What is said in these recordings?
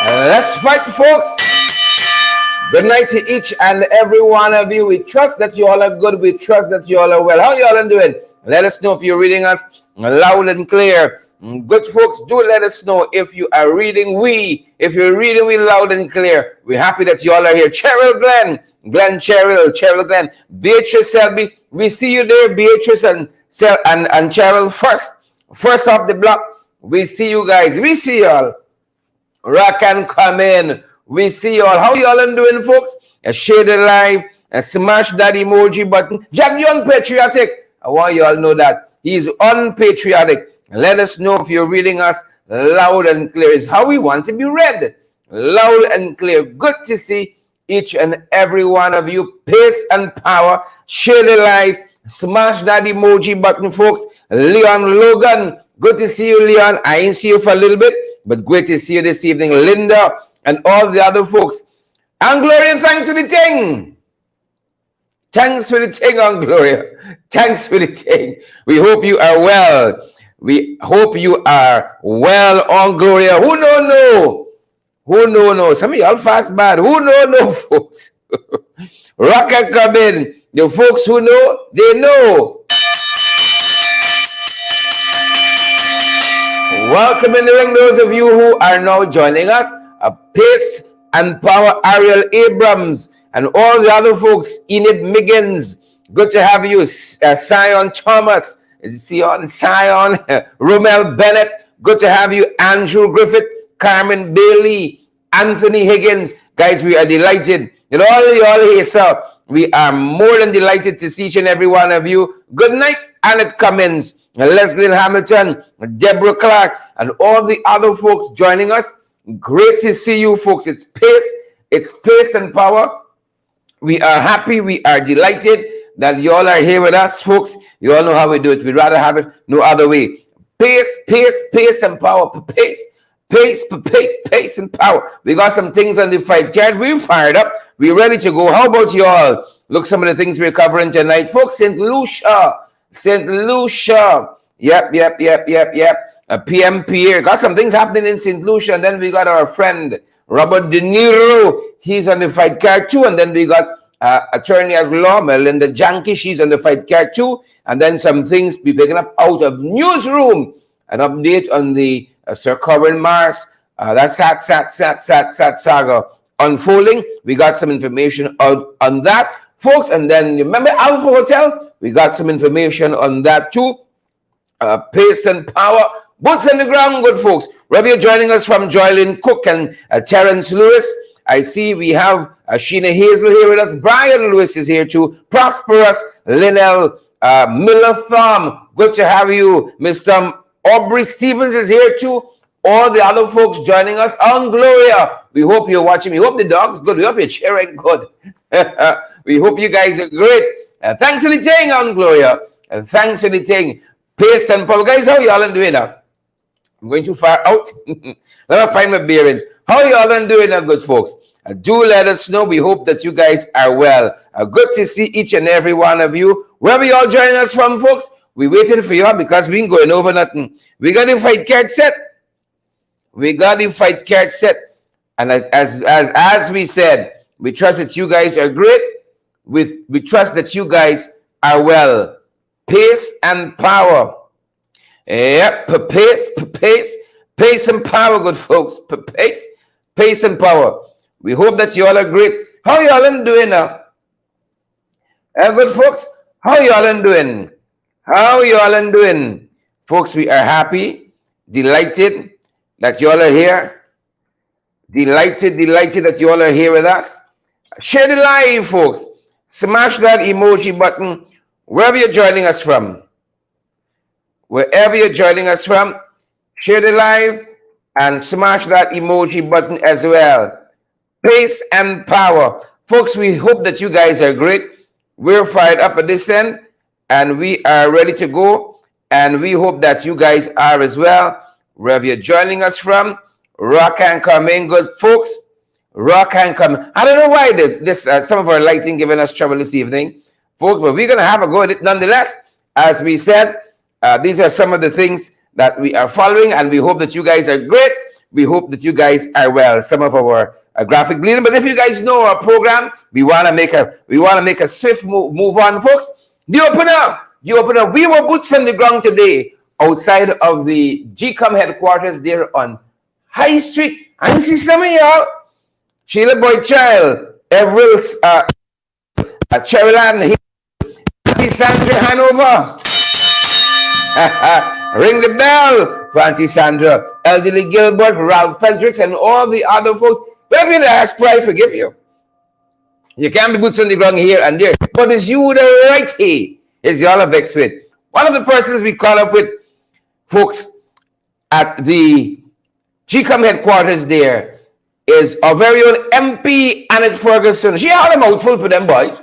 Let's fight, folks. Good night to each and every one of you. We trust that you all are good. We trust that you all are well. How you all are doing? Let us know if you're reading us loud and clear. Good folks, do let us know if you are reading if you're reading we loud and clear. We're happy that you all are here. Cheryl Cheryl Glenn, Beatrice Selby, we see you there, Beatrice and Cheryl. First off the block, we see you guys. We see y'all. Rock and come in. We see y'all. How y'all doing, folks? Share the live and smash that emoji button. Jagdeo unpatriotic. I want y'all know that he's unpatriotic. Let us know if you're reading us loud and clear. Is how we want to be read. Loud and clear. Good to see each and every one of you. Pace and power. Share the live. Smash that emoji button, folks. Leon Logan. Good to see you, Leon. I ain't see you for a little bit, but great to see you this evening. Linda and all the other folks. And Gloria, thanks for the thing. Thanks for the thing, Aunt Gloria. Thanks for the thing. We hope you are well. We hope you are well, Aunt Gloria. Who no? Who no? Some of y'all fast bad. Who no, folks? Rock and come in. The folks who know, they know. Welcome in the ring, those of you who are now joining us. Pace and Power, Ariel Abrams, and all the other folks, Enid Miggins. Good to have you, Sion Thomas. Sion, Romel Bennett. Good to have you, Andrew Griffith, Carmen Bailey, Anthony Higgins. Guys, we are delighted. And all y'all here, sir. We are more than delighted to see each and every one of you. Good night, Annette Cummins, Leslie Hamilton, Deborah Clark, and all the other folks joining us. Great to see you, folks. It's pace and power. We are happy. We are delighted that you all are here with us, folks. You all know how we do it. We'd rather have it no other way. Pace and power. Pace and power. We got some things on the fight card. We're fired up. We're ready to go. How about you all? Look, some of the things we're covering tonight, folks. St. Lucia. Yep. PMPA. Got some things happening in St. Lucia. And then we got our friend Robert De Niro. He's on the fight card too. And then we got attorney at law Melinda Janke. She's on the fight card too. And then some things be picking up out of newsroom. An update on the Sir Corin Mars. That sat saga unfolding. We got some information out on that, folks. And then remember Alpha Hotel? We got some information on that too. Pace and power. Boots on the ground, good folks. Wherever you're joining us from, Joylyn Cook and Terrence Lewis. I see we have Sheena Hazel here with us. Brian Lewis is here too. Prosperous Linnell Miller Thumb. Good to have you. Mr. Aubrey Stevens is here too. All the other folks joining us. On Gloria. We hope you're watching. We hope the dog's good. We hope you're cheering good. We hope you guys are great. Thanks for the thing, on Gloria. Thanks for the thing. Pace and power. Guys, how y'all doing now? I'm going too far out. Let me find my bearings. How y'all doing now, good folks? Do let us know. We hope that you guys are well. Good to see each and every one of you. Wherever y'all joining us from, folks, we're waiting for y'all because we ain't going over nothing. We got the fight card set. And as we said, we trust that you guys are great. We trust that you guys are well. Pace and power. Yep, pace and power, good folks. Pace and power. We hope that you all are great. How y'all doing now? Good folks, how y'all doing? Folks, we are happy, delighted that you all are here. Delighted that you all are here with us. Share the live, folks. Smash that emoji button wherever you're joining us from. Share the live and smash that emoji button as well. Pace and power. Folks, we hope that you guys are great. We're fired up at this end and we are ready to go. And we hope that you guys are as well. Wherever you're joining us from, rock and come in, good folks. Rock and come. I don't know why this some of our lighting giving us trouble this evening, folks, but we're going to have a go at it nonetheless. as we said, these are some of the things that we are following, and we hope that you guys are great. We hope that you guys are well. Some of our graphic bleeding, but if you guys know our program, we want to make a swift move on, folks. The opener. We were boots on the ground today outside of the GCOM headquarters there on High Street. And see some of y'all, Sheila Boy Child, Everill's, Cherryland, Auntie Sandra Hanover. Ring the bell for Auntie Sandra, Elderly Gilbert, Ralph Feldricks, and all the other folks. But if you ask pride, forgive you. You can't be boots on the ground here and there. But it's you the right here is y'all are vexed with. One of the persons we call up with, folks, at the GCOM headquarters there is our very own MP, Annette Ferguson. She had a mouthful for them boys.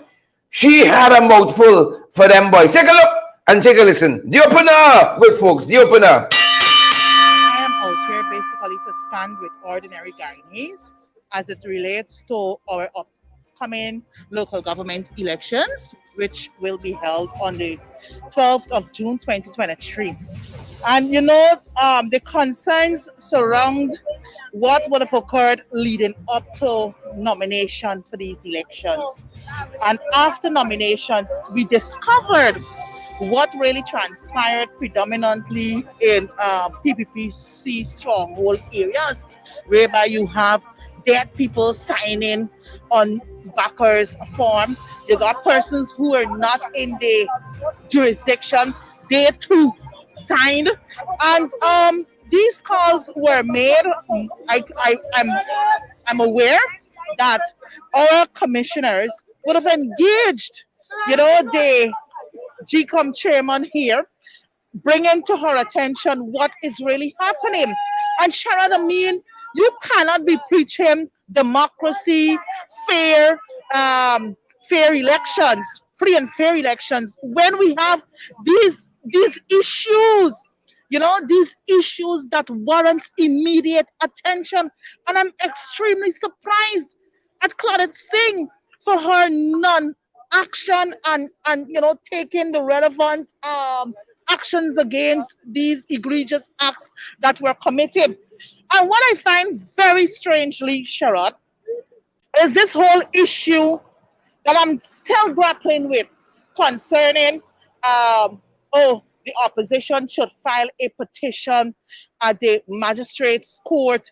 Take a look and take a listen. The opener, good folks, the opener. I am out here basically to stand with ordinary Guyanese as it relates to our upcoming local government elections, which will be held on the 12th of June 2023. And the concerns surround what would have occurred leading up to nomination for these elections. And after nominations, we discovered what really transpired predominantly in PPPC stronghold areas, whereby you have dead people signing on backers form. You got persons who are not in the jurisdiction, they too signed, and these calls were made. I'm aware that our commissioners would have engaged, the GCOM chairman here, bringing to her attention what is really happening. And Sharon, you cannot be preaching democracy, fair elections, free and fair elections, when we have these issues, these issues that warrants immediate attention. And I'm extremely surprised at Claudette Singh for her non-action and taking the relevant actions against these egregious acts that were committed. And what I find very strangely, Sherrod, is this whole issue that I'm still grappling with concerning the opposition should file a petition at the magistrate's court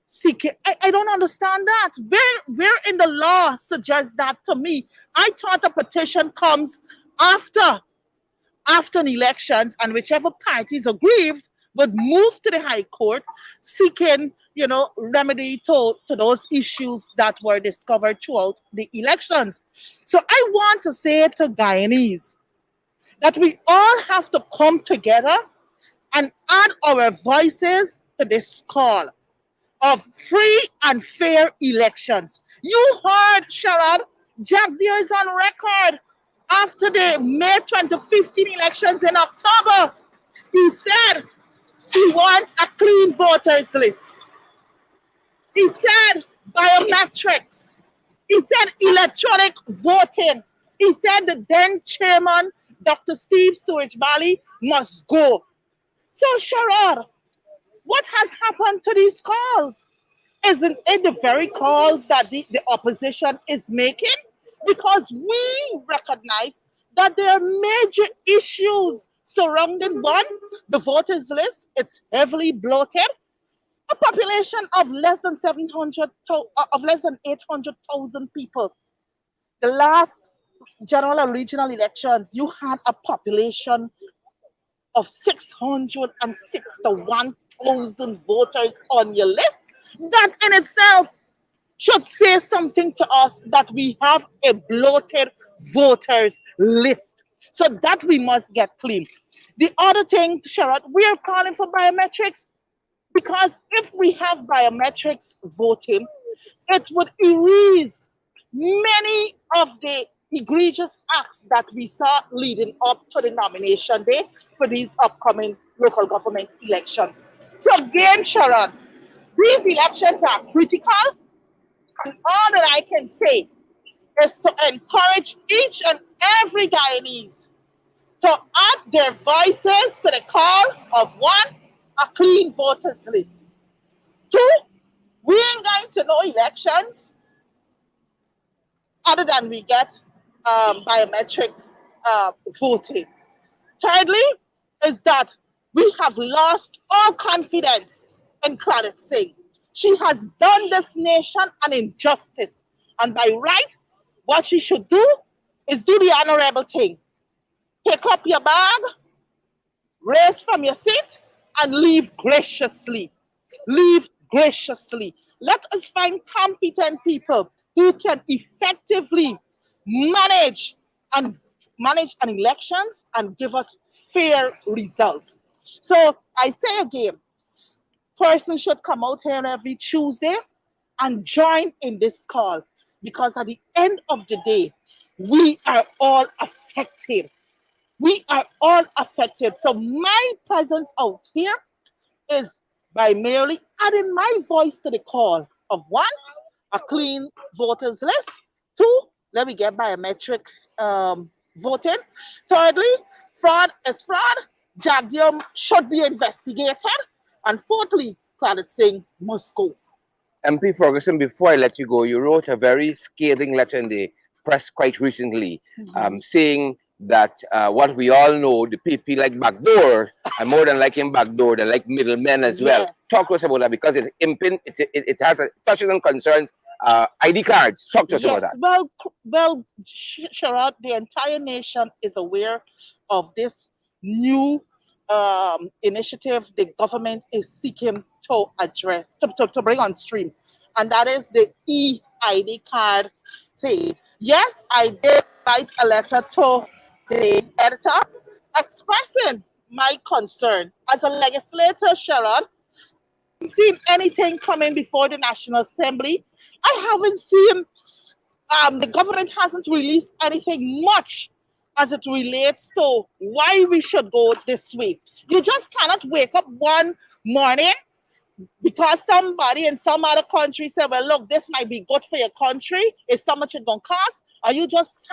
seeking. I don't understand that. Where in the law suggests that to me? I thought a petition comes after elections, and whichever party is aggrieved would move to the High Court seeking, remedy to those issues that were discovered throughout the elections. So I want to say to Guyanese that we all have to come together and add our voices to this call of free and fair elections. You heard, Sharad, Jagdeo is on record after the May 2015 elections in October. He said he wants a clean voters list. He said biometrics. He said electronic voting. He said the then chairman, Dr. Steve Surajbali, must go. So, Sharad, what has happened to these calls? Isn't it the very calls that the opposition is making? Because we recognize that there are major issues surrounding one, the voters list. It's heavily bloated. A population of less than 800,000 people. The last general and regional elections, you had a population of 661,000 voters on your list. That in itself should say something to us that we have a bloated voters list. So that we must get clean. The other thing, Sherrod, we are calling for biometrics because if we have biometrics voting, it would erase many of the egregious acts that we saw leading up to the nomination day for these upcoming local government elections. So again, Sharon, these elections are critical, and all that I can say is to encourage each and every Guyanese to add their voices to the call of one, a clean voters list. Two, we ain't going to no elections other than we get biometric voting. Thirdly, is that we have lost all confidence in Claudette Singh. She has done this nation an injustice. And by right, what she should do is do the honorable thing. Pick up your bag, raise from your seat, and leave graciously. Leave graciously. Let us find competent people who can effectively manage an elections and give us fair results. So I say again, persons should come out here every Tuesday and join in this call, because at the end of the day, we are all affected. We are all affected. So my presence out here is by merely adding my voice to the call of one, a clean voters list. Two, let me get biometric voting. Thirdly, fraud is fraud. Jagdeo should be investigated. And fourthly, Claudette Singh must go. MP Ferguson, before I let you go, you wrote a very scathing letter in the press quite recently, saying that what we all know, the people like backdoor, and more than liking backdoor, they like middlemen as well. Yes. Talk to us about that, because it has touches and concerns ID cards. Talk to us about that. Well, Sharad, the entire nation is aware of this new initiative the government is seeking to address, to bring on stream, and that is the e-ID card thing. Yes, I did write a letter to the editor expressing my concern. As a legislator, Sharad, seen anything coming before the National Assembly. I haven't seen, the government hasn't released anything much as it relates to why we should go this way. You just cannot wake up one morning because somebody in some other country said, well, look, this might be good for your country. It's so much it's going to cost. Or you just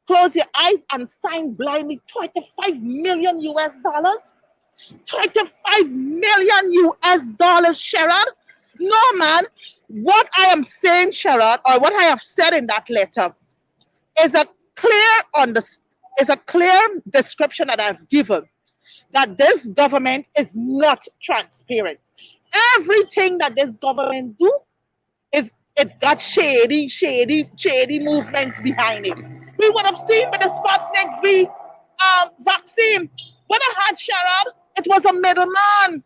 close your eyes and sign blindly 25 million US dollars. 25 million US dollars, Sherrod. No, man. What I am saying, Sherrod, or what I have said in that letter is a clear description that I've given that this government is not transparent. Everything that this government do is it got shady movements behind it. We would have seen with the Sputnik V vaccine. When I had Sherrod, it was a middleman.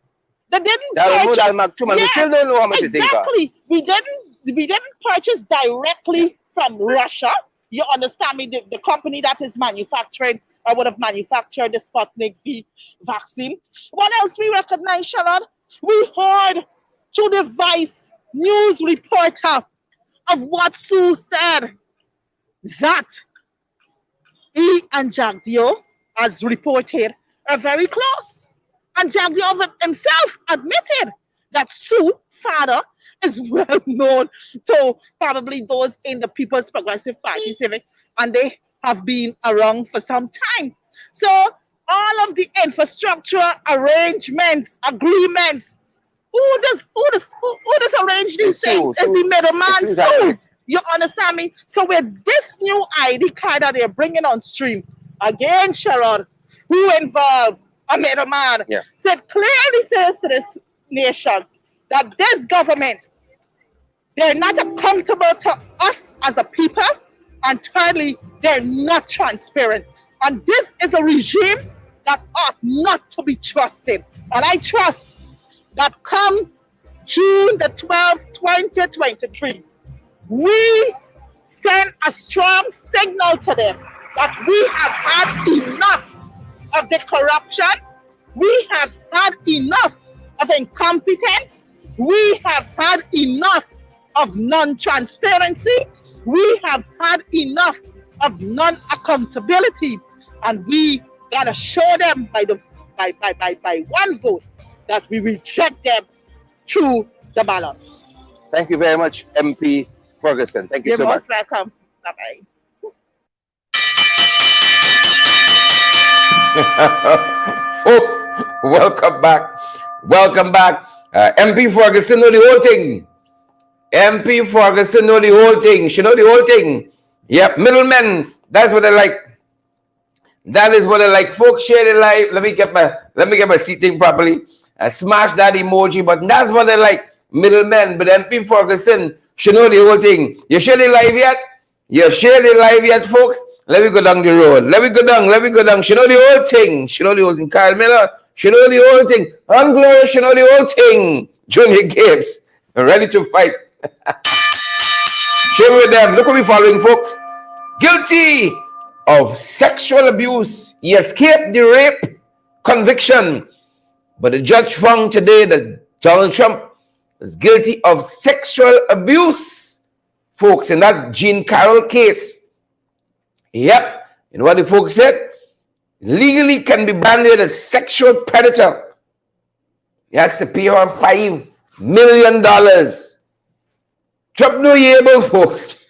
They didn't purchase. We still don't know how much Exactly. We didn't purchase directly from Russia. You understand me? The company that is manufacturing or would have manufactured the Sputnik V vaccine. What else we recognize, Sherrod? We heard through the Vice news reporter of what Sue said that he and Jagdeo, as reported, are very close. And Jagdeo himself admitted that Sue's father is well known to probably those in the People's Progressive Party Civic, and they have been around for some time. So all of the infrastructure arrangements, agreements, who does arrange these things? It's the middleman. So you understand me? So with this new ID card that they're bringing on stream, again, Sherrod, who involved a middleman, said clearly says to this nation that this government, they're not accountable to us as a people, and thirdly, they're not transparent. And this is a regime that ought not to be trusted. And I trust that come June the 12th, 2023, we send a strong signal to them that we have had enough of the corruption. We have had enough of incompetence. We have had enough of non-transparency. We have had enough of non-accountability. And we gotta show them by one vote that we reject them through the ballots. Thank you very much, MP Ferguson. Thank you so much. You're most welcome. Bye-bye. Folks, welcome back. Welcome back. MP Ferguson know the whole thing. MP Ferguson know the whole thing. She know the whole thing. Yep, middlemen. That's what they like. That is what I like. Folks, share the live. Let me get my seating properly. Smash that emoji button. That's what I like. Middlemen. But MP Ferguson, she know the whole thing. You share the live yet? You share the live yet, folks? Let me go down the road. Let me go down. She know the whole thing. Kyle Miller, she know the whole thing. Gloria, she know the whole thing. Junior Gibbs, ready to fight. Share with them. Look what we're following, folks. Guilty of sexual abuse. He escaped the rape conviction. But the judge found today that Donald Trump was guilty of sexual abuse, folks, in that Jean Carroll case. Yep. And what the folks said? Legally can be branded as sexual predator. He has to pay her $5 million. Trump no able, folks.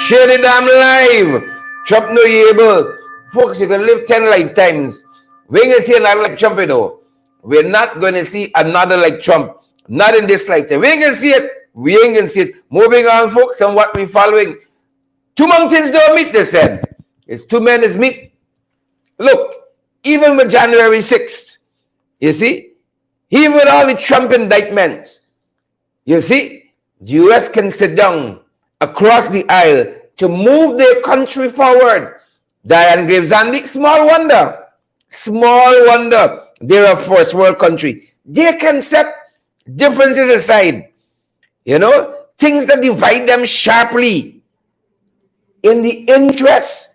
Share the damn live. Trump no able. Folks, you can live 10 lifetimes. We ain't going to see another like Trump, you know. We're not going to see another like Trump. Not in this lifetime. We ain't going to see it. We ain't going to see it. Moving on, folks, and what we're following. Two mountains don't meet, they said. It's two men is meet. Look, even with January 6th, you see, even with all the Trump indictments, you see, the U.S. can sit down across the aisle to move their country forward. Diane Graves Andy, small wonder. They're a first world country. They can set differences aside. You know, things that divide them sharply in the interest,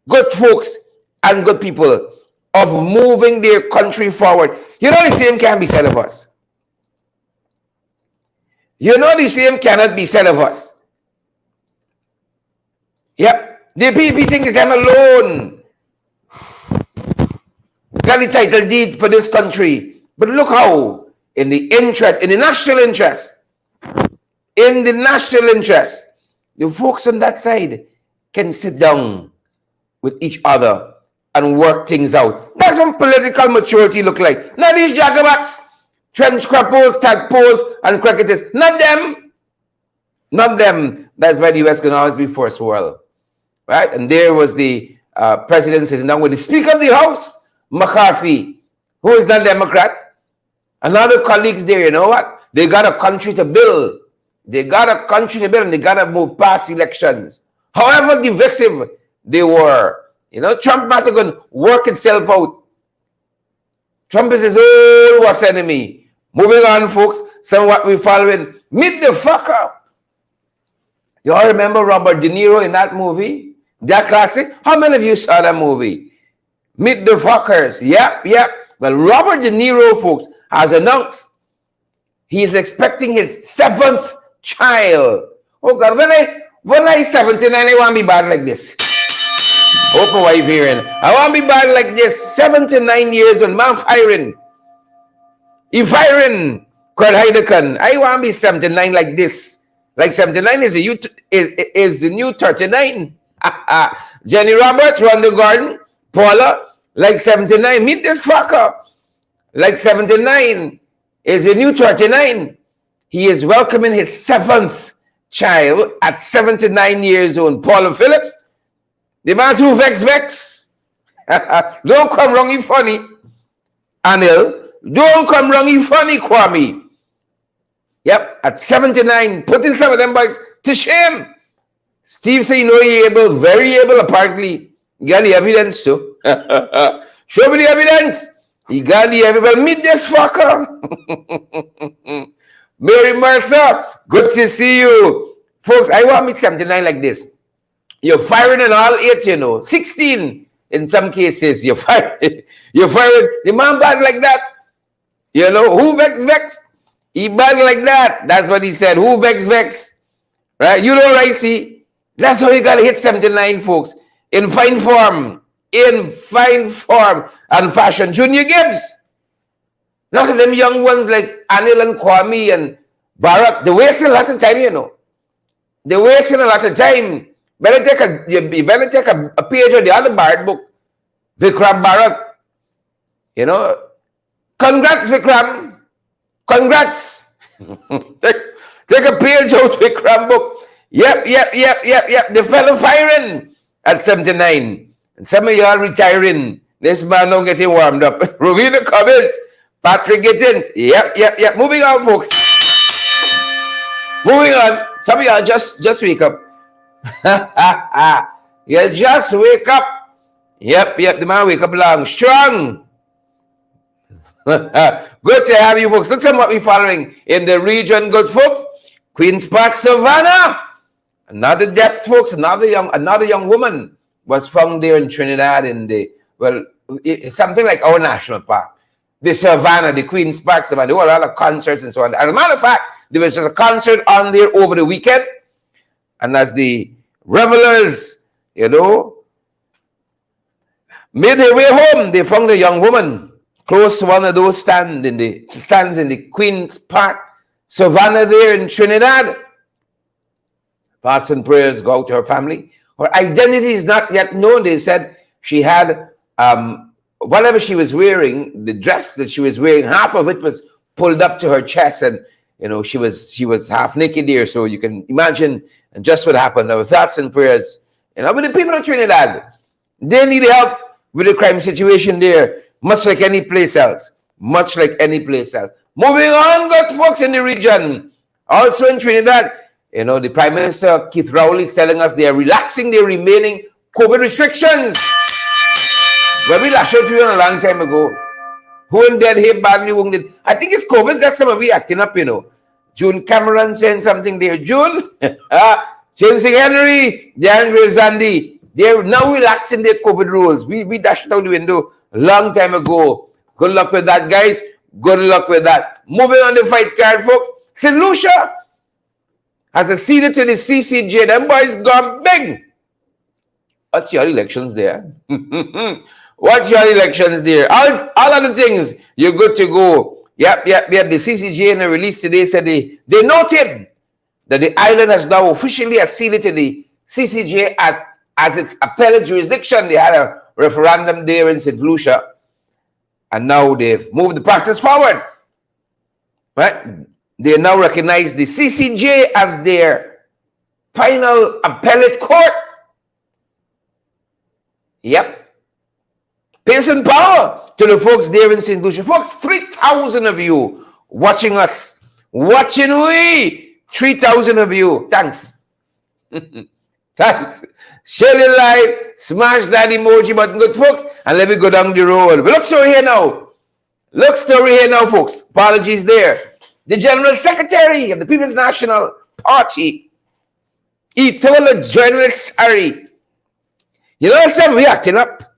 good folks and good people, of moving their country forward. You know the same can be said of us. You know the same cannot be said of us. Yep. The PV thing is them alone got the title deed for this country. But look how, in the national interest, the folks on that side can sit down with each other and work things out. That's what political maturity look like. Not these jagabats, trench crappos, tadpoles, and cricketers. Not them. That's why the U.S. can always be first world. Right? And there was the president sitting down with the Speaker of the House, McCarthy, who is not Democrat. And other colleagues there, you know what? They got a country to build. And they got to move past elections. However divisive they were. You know, Trump not going to work itself out. Trump is his own worst enemy. Moving on, folks. Some what we're following. Meet the fucker. You all remember Robert De Niro in that movie? That classic? How many of you saw that movie? Meet the fuckers. Yep. Well, Robert De Niro, folks, has announced he is expecting his 7th child. Oh God, when I 79, I want to be bad like this. Hope my wife hearing. I want to be bad like this. 79 years old, man firing. He firing. Kurt Heidekan. I want to be 79 like this. Like 79 is the new 39. Jenny Roberts, Rhonda Gordon, Paula, like 79. Meet this fucker. Like 79 is the new 39. He is welcoming his 7th child at 79 years old. Paula Phillips, the man who vex. Don't come wrong, you funny. Anil, don't come wrong, you funny, Kwame. Yep, at 79, putting some of them boys to shame. Steve say, you know, he able, very able, apparently. He got the evidence too. Show me the evidence. He got the evidence. Meet this fucker. Mary Mercer, good to see you. Folks, I want to meet 79 like this. You're firing in all 8, you know. 16 in some cases. You're firing. The man bad like that. You know, who vex? He bad like that. That's what he said. Who vex? Right? You know, right? See, that's how you got to hit 79, folks. In fine form and fashion. Junior Gibbs. Look at them young ones like Anil and Kwame and Barack. They're wasting a lot of time, you know. They're wasting a lot of time You better take a page of the other Bharat book, Vikram Bharat. You know, congrats, Vikram. Congrats. take a page out Vikram book. Yep. The fellow firing at 79. And some of y'all retiring. This man don't get you warmed up. Review the comments. Patrick Gittins. Yep. Moving on, folks. Moving on. Some of y'all just wake up. You just wake up. Yep. The man wake up long. Strong. Good to have you, folks. Look at what we're following in the region, good folks. Queen's Park, Savannah. Another death, folks. Another young woman was found there in Trinidad it's something like our national park. The Savannah, the Queen's Park, Savannah. There were a lot of concerts and so on. As a matter of fact, there was just a concert on there over the weekend. And as the revelers, made their way home, they found a young woman close to one of those stands in the Queen's Park, Savannah there in Trinidad. Thoughts and prayers go out to her family. Her identity is not yet known. They said she had whatever she was wearing, the dress that she was wearing, half of it was pulled up to her chest, and she was half naked there. So you can imagine just what happened. Our thoughts and prayers, with the people of Trinidad. They need help with the crime situation there. Much like any place else. Moving on, good folks in the region. Also in Trinidad, the Prime Minister, Keith Rowley, is telling us they are relaxing their remaining COVID restrictions. Well, we last showed you a long time ago. Wounded, hit badly wounded. I think it's COVID that some of you acting up, June Cameron saying something there. June, James Henry, Darren Zandi, they're now relaxing their COVID rules. We dashed out the window a long time ago. Good luck with that, guys. Good luck with that. Moving on the fight card, folks. St. Lucia has acceded to the CCJ. Them boys gone big. What's your elections there? All other things, you're good to go. Yep. The CCJ in a release today said they noted that the island has now officially acceded to the CCJ as its appellate jurisdiction. They had a referendum there in St. Lucia, and now they've moved the process forward. Right? They now recognize the CCJ as their final appellate court. Yep. Pace and power to the folks there in St. Lucia. Folks, 3,000 of you watching us. Watching we. 3,000 of you. Thanks. Thanks. Share it live. Smash that emoji button, good folks. And let me go down the road. But look story here now. Folks. Apologies there. The General Secretary of the People's National Party, he told the journalists, Harry, some we acting up.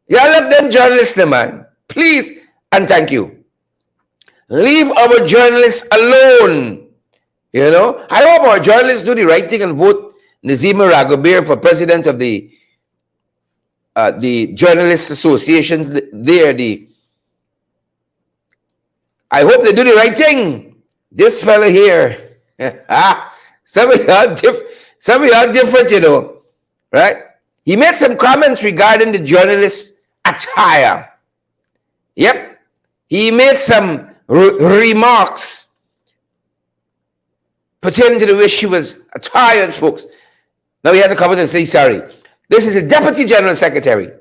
Y'all let them journalists, man. Please and thank you. Leave our journalists alone. I hope our journalists do the right thing and vote Nazima Ragobir for president of the journalists associations there. I hope they do the right thing. This fella here, some of y'all different, right? He made some comments regarding the journalists' attire. Yep. He made some remarks pertaining to the way she was attired, folks. Now he had to come in and say sorry. This is a Deputy General Secretary,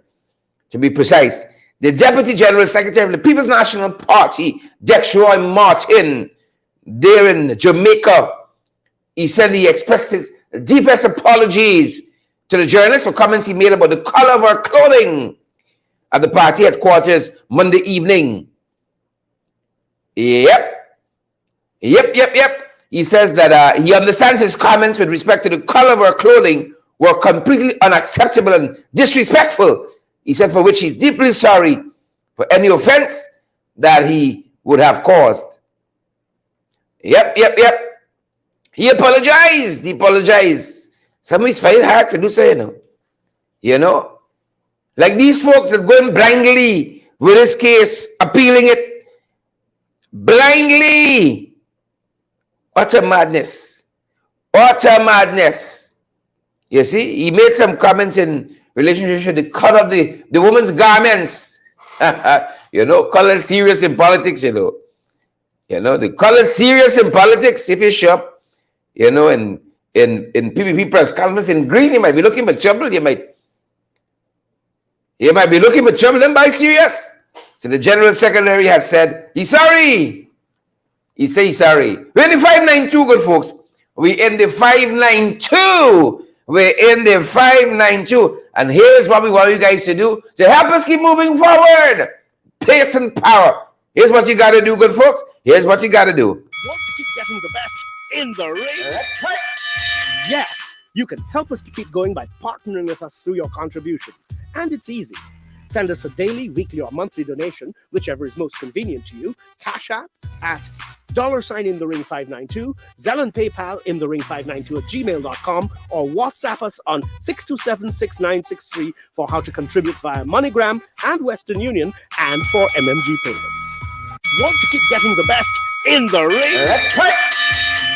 to be precise. The Deputy General Secretary of the People's National Party, Dexroy Martin, there in Jamaica. He said he expressed his deepest apologies to the journalists for comments he made about the color of her clothing at the party headquarters Monday evening. Yep. He says that he understands his comments with respect to the color of her clothing were completely unacceptable and disrespectful. He said for which he's deeply sorry for any offense that he would have caused. Yep. He apologized. Somebody's fighting hard to do so, Like these folks are going blindly with this case, appealing it blindly. Utter madness. You see, he made some comments in relationship to the cut of the woman's garments. Color serious in politics, the color serious in politics. If you shop, in PPP press conference in green, you might be looking for trouble. You might be looking for trouble. Then buy serious. So the General Secretary has said he's sorry. He says he's sorry. We're in the 592, good folks. We're in the 592. We're in the 592. And here's what we want you guys to do to help us keep moving forward. Pace and power. Here's what you got to do, good folks. Here's what you got to do. Want to keep getting the best in the ring? That's right. Yes, you can help us to keep going by partnering with us through your contributions. And it's easy. Send us a daily, weekly, or monthly donation, whichever is most convenient to you. Cash App at $in the ring 592, Zelle and PayPal in the ring 592 at gmail.com, or WhatsApp us on 627-6963 for how to contribute via MoneyGram and Western Union and for MMG payments. Want to keep getting the best in the ring? That's right.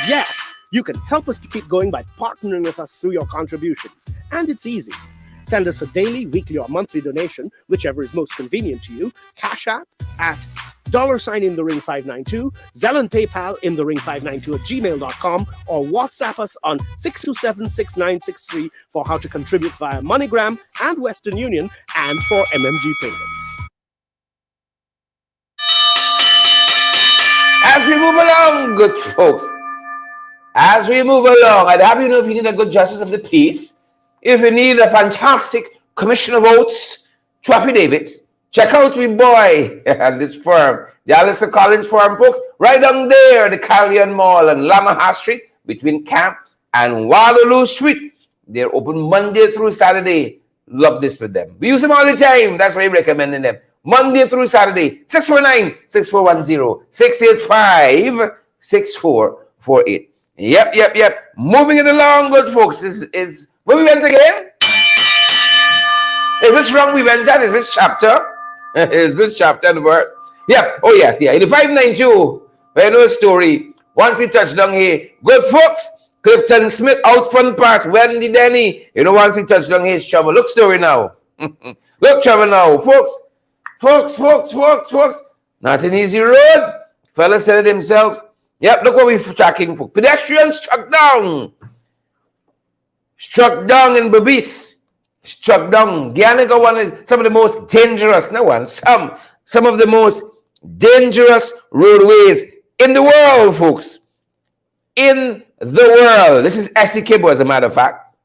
Yes, you can help us to keep going by partnering with us through your contributions. And it's easy. Send us a daily, weekly, or monthly donation, whichever is most convenient to you. Cash App at $in the ring 592, Zelle and PayPal in the ring 592 at gmail.com, or WhatsApp us on 627-6963 for how to contribute via MoneyGram and Western Union and for MMG payments. As we move along, good folks, as we move along, I'd have you know if you need a good justice of the peace, if you need a fantastic commission of votes to affidavits, check out we boy and this firm, the Alistair Collins firm, folks, right down there, the Carlion Mall and Lamaha Street, between Camp and Waterloo Street. They're open Monday through Saturday. Love this with them. We use them all the time. That's why I'm recommending them. Monday through Saturday, 649-6410, 685-6448. Yep. Moving it along, good folks. This is where we went again. Is this wrong? We went at is this chapter? Is this chapter and verse? Yep. Oh yes, yeah. In the 592, I know a story. Once we touch down here, good folks. Clifton Smith out front part. Wendy Denny. Once we touch down here, it's trouble. Look story now. Look trouble now, folks. Folks. Not an easy road. Fella said it himself. Yep, look what we're tracking for. Pedestrians struck down. Struck down in Berbice. Struck down. Guyana got one of some of the most dangerous, some of the most dangerous roadways in the world, folks. In the world. This is Essequibo, as a matter of fact.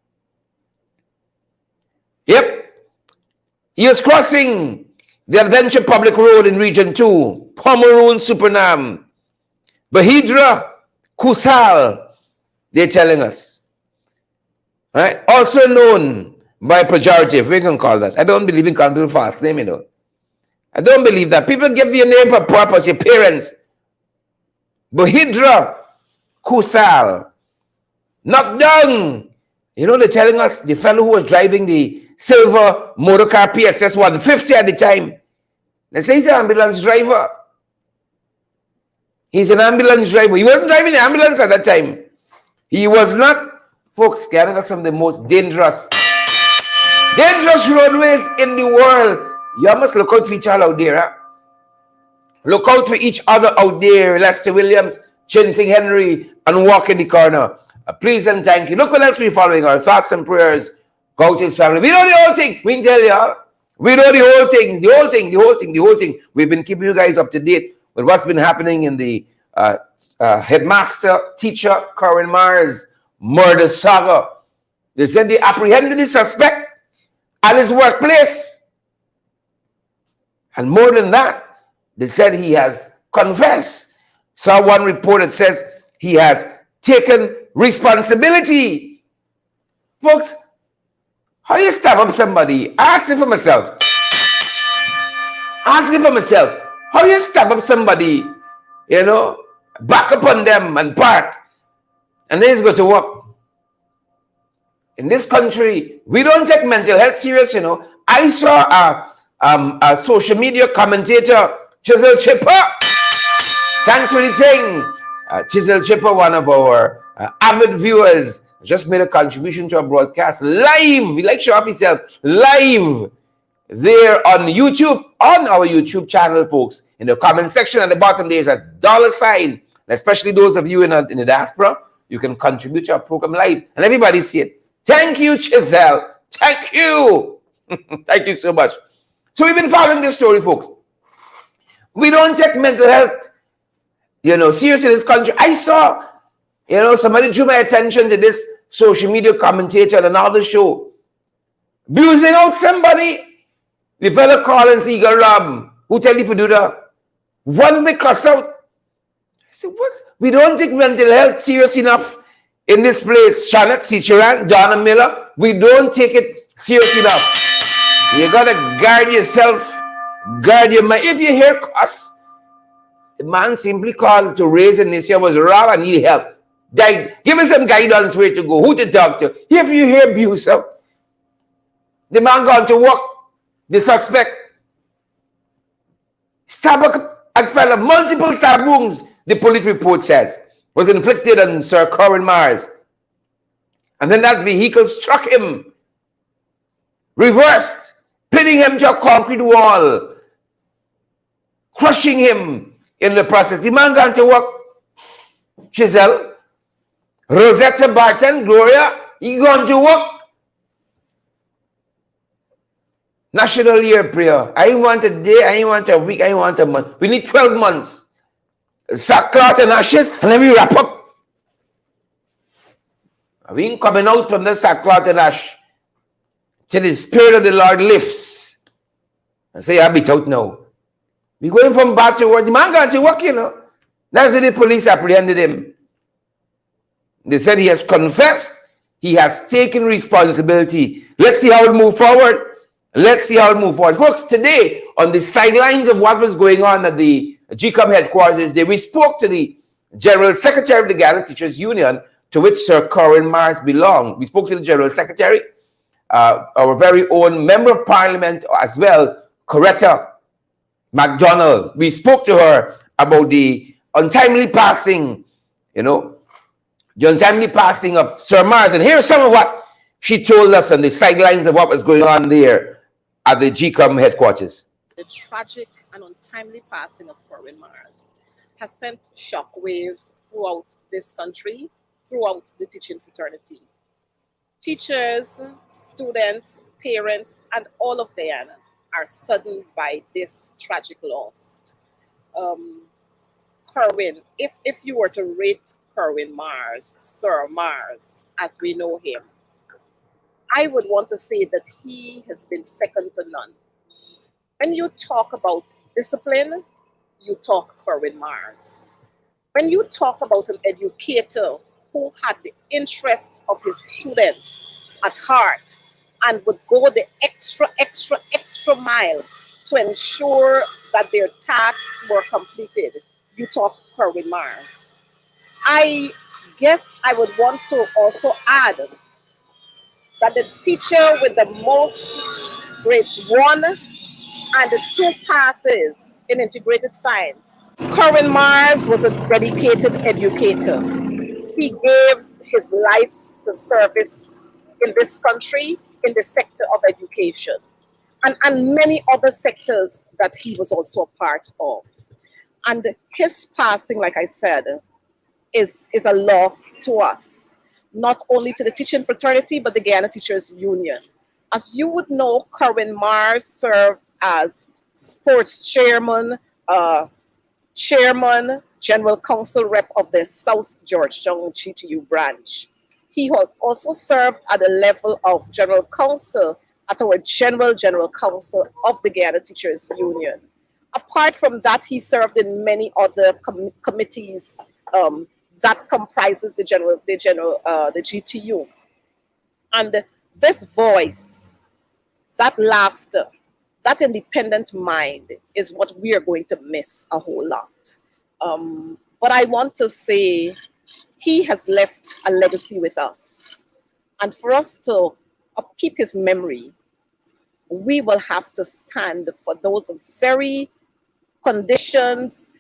Yep. He was crossing the Adventure Public Road in Region 2, Pomeroon, Supernam, Bahidra, Kusal, they're telling us. Right? Also known by pejorative, we're going to call that. I don't believe in calling people fast name, I don't believe that. People give you a name for purpose, your parents. Bahidra, Kusal, knocked down. They're telling us the fellow who was driving the silver motor car PSS 150 at the time. They say he's an ambulance driver. He's an ambulance driver. He wasn't driving the ambulance at that time. He was not. Folks, Canada is some of the most dangerous roadways in the world. You must look out for each other out there. Huh? Look out for each other out there. Lester Williams, Chinsing Henry, and walk in the corner. Please and thank you. Look what else we're following. Our thoughts and prayers go out to his family. We know the whole thing. We can tell you. We know the whole thing. The whole thing. We've been keeping you guys up to date with what's been happening in the headmaster, teacher, Corin Mars murder saga. They said they apprehended the suspect at his workplace. And more than that, they said he has confessed. Saw one report that says he has taken responsibility. Folks, how you stab up somebody? Asking for myself. How you stab up somebody, back up on them and park, and then he's going to work. In this country, we don't take mental health serious, I saw a social media commentator, Chisel Chipper. Thanks for the thing. Chisel Chipper, one of our avid viewers, just made a contribution to a broadcast live. He like show off himself live there on YouTube, on our YouTube channel, folks. In the comment section at the bottom, there's a $sign. And especially those of you in the diaspora, you can contribute to our program live, and everybody see it. Thank you, Giselle. Thank you. Thank you so much. So we've been following this story, folks. We don't take mental health, seriously in this country. I saw, somebody drew my attention to this social media commentator on another show, abusing out somebody. The fellow Collins Eagle Rob, who tell you to do that. One big cuss out. I said, what? We don't take mental health serious enough in this place. Shannon Cicheran, Donna Miller, we don't take it serious enough. You gotta guard yourself, guard your mind. If you hear cuss, the man simply called to raise an issue, was Rob, I need help. Give me some guidance where to go, who to talk to. If you hear abuse, the man gone to work, the suspect stab a fella, multiple stab wounds, the police report says, was inflicted on Sir Corin Mars. And then that vehicle struck him, reversed, pinning him to a concrete wall, crushing him in the process. The man gone to work. Giselle, Rosetta Barton, Gloria, he gone to work. National Year Prayer. I want a day, I want a week, I want a month. We need 12 months. Sackcloth and ashes, and then we wrap up. We ain't coming out from the sackcloth and ash till the Spirit of the Lord lifts. And say, I'll be out now. We going from bad to work. The man got to work, That's when the police apprehended him. They said he has confessed. He has taken responsibility. Let's see how it move forward. Let's see how it move forward. Folks, today, on the sidelines of what was going on at the GCOM headquarters, we spoke to the General Secretary of the Guyana Teachers Union, to which Sir Corin Mars belonged. We spoke to the General Secretary, our very own Member of Parliament as well, Coretta MacDonald. We spoke to her about the untimely passing, the untimely passing of Sir Mars. And here's some of what she told us on the sidelines of what was going on there at the GCOM headquarters. The tragic and untimely passing of Corin Mars has sent shockwaves throughout this country, throughout the teaching fraternity. Teachers, students, parents, and all of Guyana are saddened by this tragic loss. Corin, if you were to rate Corin Mars, Sir Mars, as we know him, I would want to say that he has been second to none. When you talk about discipline, you talk Corin Mars. When you talk about an educator who had the interest of his students at heart and would go the extra mile to ensure that their tasks were completed, you talk Corin Mars. I guess I would want to also add that the teacher with the most grades 1 and 2 passes in integrated science, Corin Mars, was a dedicated educator. He gave his life to service in this country in the sector of education and many other sectors that he was also a part of. And his passing, like I said, is a loss to us, not only to the teaching fraternity, but the Guyana Teachers Union. As you would know, Corin Mars served as sports chairman, general council rep of the South Georgetown GTU branch. He also served at the level of general counsel at our general council of the Guyana Teachers Union. Apart from that, he served in many other committees that comprises the GTU. And this voice, that laughter, that independent mind is what we are going to miss a whole lot. But I want to say he has left a legacy with us. And for us to upkeep his memory, we will have to stand for those very conditions,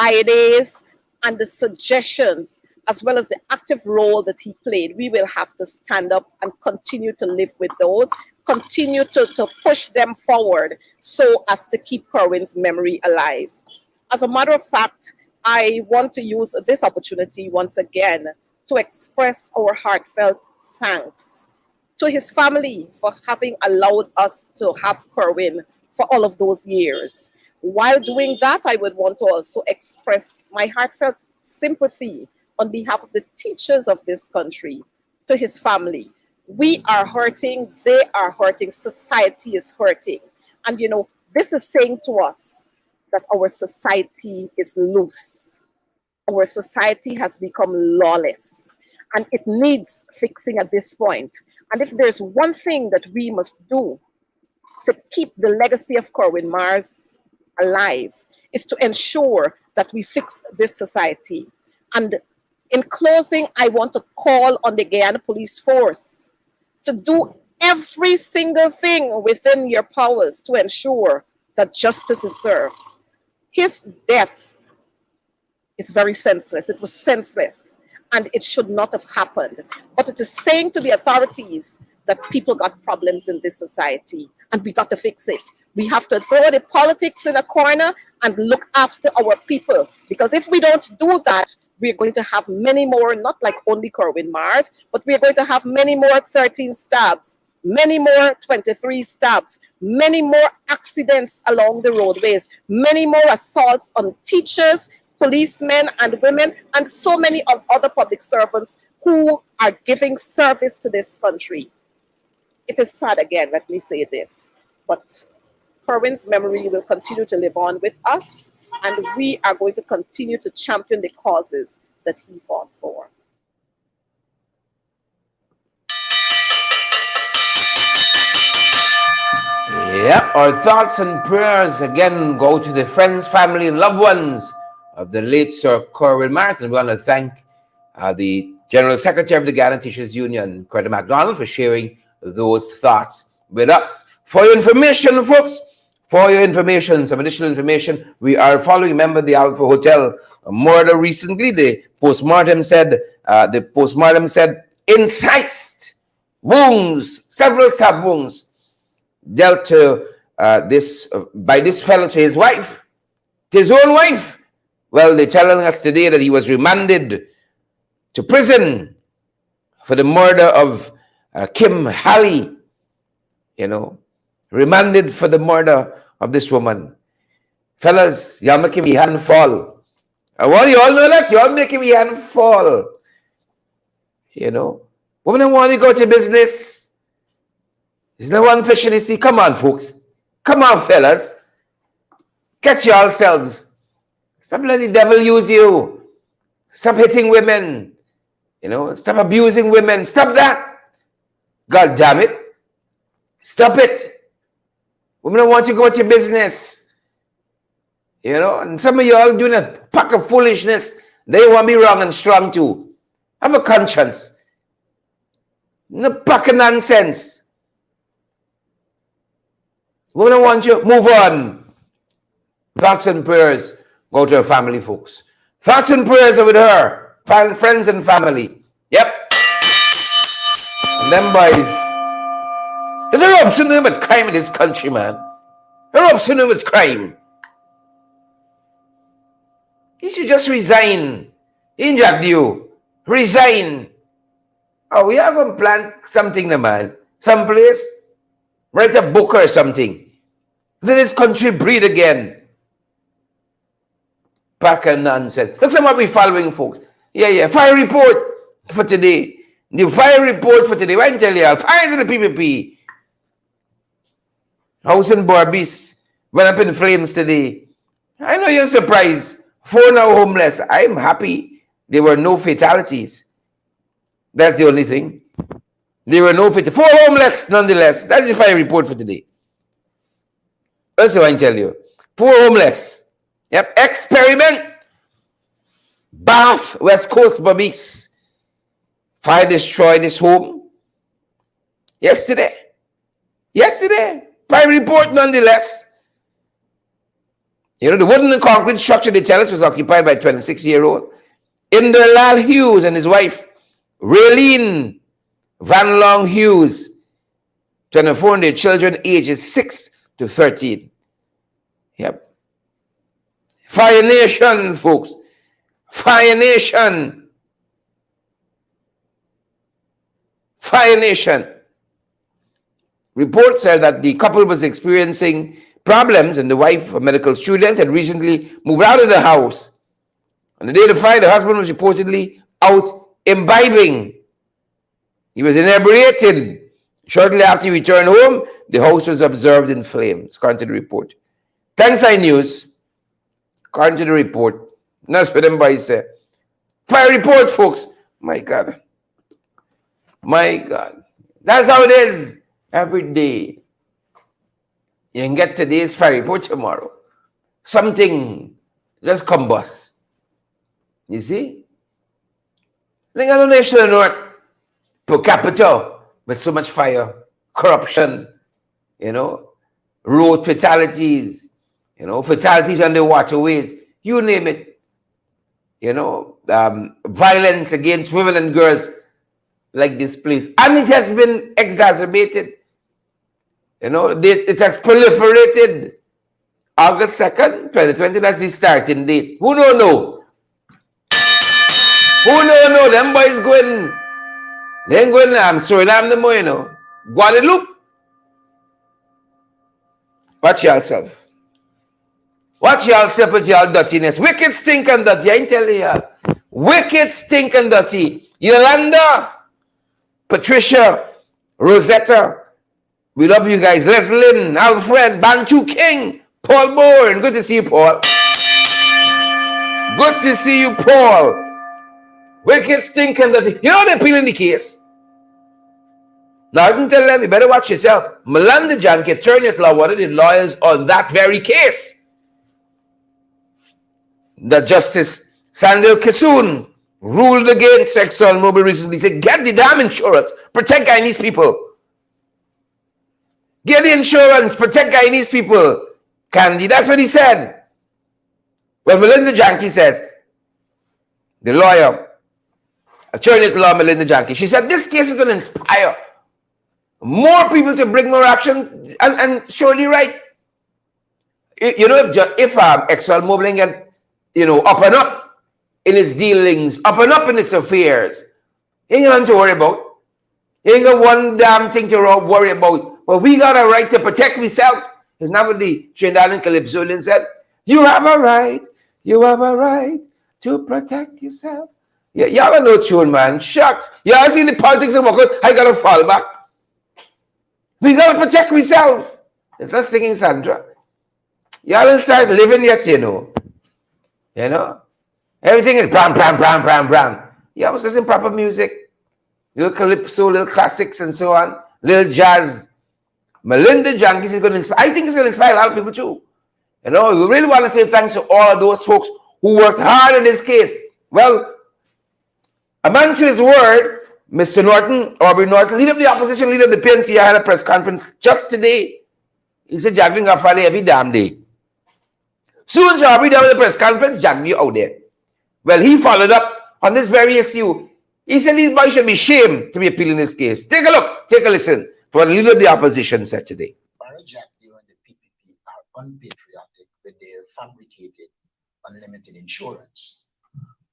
ideas, and the suggestions as well as the active role that he played, we will have to stand up and continue to live with those, continue to push them forward so as to keep Corin's memory alive. As a matter of fact, I want to use this opportunity once again to express our heartfelt thanks to his family for having allowed us to have Corin for all of those years. While doing that, I would want to also express my heartfelt sympathy on behalf of the teachers of this country to his family. We are hurting, they are hurting, society is hurting. And you know, this is saying to us that our society is loose. Our society has become lawless and it needs fixing at this point. And if there's one thing that we must do to keep the legacy of Corin Mars alive, is to ensure that we fix this society. And in closing, I want to call on the Guyana Police Force to do every single thing within your powers to ensure that justice is served. His death is very senseless. It was senseless and it should not have happened. But it is saying to the authorities that people got problems in this society and we got to fix it. We have to throw the politics in a corner and look after our people. Because if we don't do that, we're going to have many more, not like only Corin Mars, but we're going to have many more 13 stabs, many more 23 stabs, many more accidents along the roadways, many more assaults on teachers, policemen and women, and so many of other public servants who are giving service to this country. It is sad again, let me say this, but Corin's memory will continue to live on with us, and we are going to continue to champion the causes that he fought for. Yep, our thoughts and prayers again go to the friends, family, and loved ones of the late Sir Corin Mars. And we want to thank the General Secretary of the Guyana Teachers Union, Corin MacDonald, for sharing those thoughts with us. For your information, folks, for your information, some additional information, we are following, remember, the Alpha Hotel murder recently. The postmortem said, incised wounds, several stab wounds, dealt to by this fellow to his wife, to his own wife. Well, they're telling us today that he was remanded to prison for the murder of Kim Halley, remanded for the murder of this woman. Fellas, y'all making me hand fall. I want you all know that. Y'all making me hand fall. Women don't want to go to business. There's no one fish in the sea. Come on, folks. Come on, fellas. Catch yourselves. Stop letting the devil use you. Stop hitting women. Stop abusing women. Stop that. God damn it. Stop it. Women don't want you to go to your business. And some of y'all doing a pack of foolishness. They want to be wrong and strong too. Have a conscience. No pack of nonsense. Women don't want you. Move on. Thoughts and prayers go to her family, folks. Thoughts and prayers are with her. Friends and family. Yep. And them boys. There's a option with crime in this country, man. There's a option with crime. You should just resign. In Jagdeo. Resign. Oh, we are going to plant something, man. Someplace. Write a book or something. Let this country breathe again. Pack of nonsense. Look at what we're following, folks. Yeah. Fire report for today. The fire report for today. Why didn't tell you all? Fires in the PPP. House in Berbice went up in flames today. I know you're surprised. 4 now homeless. I'm happy there were no fatalities. That's the only thing. There were no fatalities. 4 homeless nonetheless. That's the fire report for today. That's what I tell you. 4 homeless. Yep. Experiment. Bath, West Coast, Berbice. Fire destroyed this home. Yesterday. Fire report nonetheless. The wooden and concrete structure, they tell us, was occupied by a 26-year-old. Inderlal Hughes and his wife, Raylene Van Long Hughes, 24, and their children ages 6 to 13. Yep. Fire Nation, folks. Fire Nation. Fire Nation. Report said that the couple was experiencing problems, and the wife, a medical student, had recently moved out of the house. On the day of the fire, the husband was reportedly out imbibing. He was inebriated. Shortly after he returned home, the house was observed in flames, according to the report. Thanks, News. According to the report, that's what them say. Fire report, folks. My God. My God. That's how it is every day. You can get today's fire report tomorrow. Something just combust. You see? Think of the nation of the North per capita with so much fire, corruption, road fatalities, fatalities on the waterways, you name it. Violence against women and girls like this place. And it has been exacerbated. It has proliferated. August 2nd, 2020, that's the starting date. Who don't know? Who don't know? Them boys going, they ain't going, I'm sorry, I'm the more, Guadeloupe. Watch yourself. Watch yourself with your dirtiness. Wicked, stink, and dirty. I ain't telling you. Wicked, stink, and dirty. Yolanda, Patricia, Rosetta, we love you guys. Leslyn, Alfred, Bantu King, Paul Bourne. Good to see you, Paul. Good to see you, Paul. Wicked, stink, and dirty. You know they're appealing the case. Now I can tell them, you better watch yourself. Melinda Janke, attorney at law, one of the lawyers on that very case. The Justice Sandil Kissoon ruled against ExxonMobil recently. Said, get the damn insurance. Protect Guyanese people. Get the insurance. Protect Guyanese people. Candy. That's what he said. Well, Melinda Janke says, the lawyer, attorney at law, Melinda Janke, she said, this case is going to inspire more people to bring more action, and surely right. If ExxonMobil get, up and up in its dealings, up and up in its affairs, you ain't nothing to worry about. You ain't got one damn thing to worry about. But we got a right to protect ourselves. It's not what the Trinidad and Calypsonian said. You have a right to protect yourself. Yeah, y'all are no tune, man. Shucks. Y'all see the politics of Mokot, I gotta fall back. We gotta protect ourselves. It's not singing Sandra. Y'all don't start living yet, Everything is bram, bram, bram, bram, bram. You was listening proper music. Little calypso, little classics and so on. Little jazz. Melinda Janke is going to inspire. I think it's going to inspire a lot of people too. We really want to say thanks to all of those folks who worked hard in this case. Well, a man to his word, Mr. Norton, Aubrey Norton, leader of the opposition, leader of the PNC, had a press conference just today. He said, Jagdeo got Friday every damn day. Soon as Aubrey done with the press conference, Jagdeo out there. Well, he followed up on this very issue. He said these boys should be ashamed to be appealing this case. Take a look, take a listen to what the leader of the opposition said today. Jagdeo and the PPP are unpatriotic with their fabricated unlimited insurance.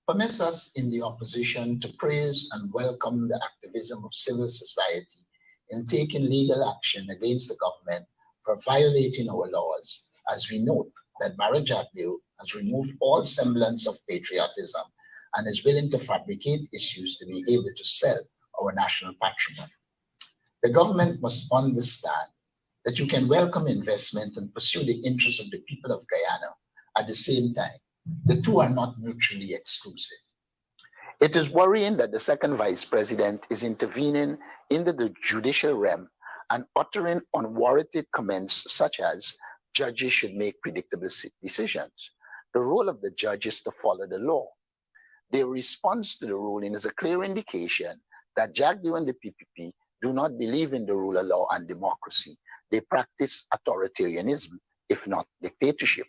Permits us in the opposition to praise and welcome the activism of civil society in taking legal action against the government for violating our laws, as we note that Jagdeo has removed all semblance of patriotism and is willing to fabricate issues to be able to sell our national patrimony. The government must understand that you can welcome investment and pursue the interests of the people of Guyana at the same time. The two are not mutually exclusive. It is worrying that the second vice president is intervening into the judicial realm and uttering unwarranted comments such as judges should make predictable decisions. The role of the judge is to follow the law. Their response to the ruling is a clear indication that Jagdeo and the PPP do not believe in the rule of law and democracy. They practice authoritarianism, if not dictatorship.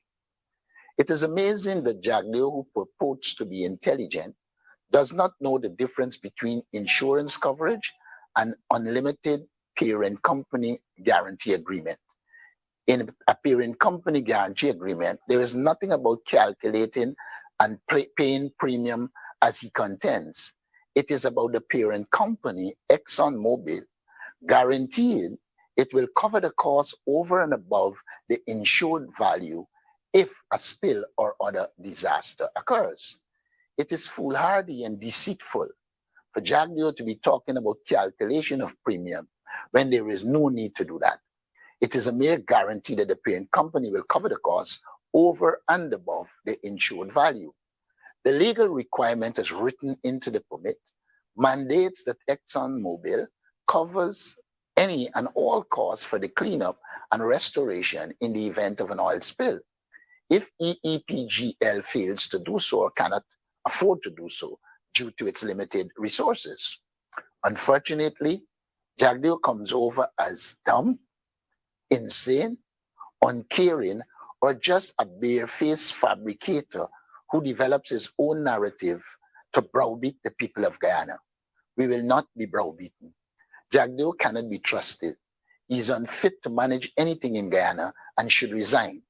It is amazing that Jagdeo, who purports to be intelligent, does not know the difference between insurance coverage and unlimited parent company guarantee agreement. In a parent company guarantee agreement, there is nothing about calculating and paying premium as he contends. It is about the parent company, ExxonMobil, guaranteeing it will cover the cost over and above the insured value if a spill or other disaster occurs. It is foolhardy and deceitful for Jagdeo to be talking about calculation of premium when there is no need to do that. It is a mere guarantee that the parent company will cover the cost over and above the insured value. The legal requirement as written into the permit mandates that ExxonMobil covers any and all costs for the cleanup and restoration in the event of an oil spill. If EEPGL fails to do so or cannot afford to do so due to its limited resources. Unfortunately, Jagdeo comes over as dumb, insane, uncaring, or just a barefaced fabricator who develops his own narrative to browbeat the people of Guyana. We will not be browbeaten. Jagdeo cannot be trusted. He is unfit to manage anything in Guyana and should resign.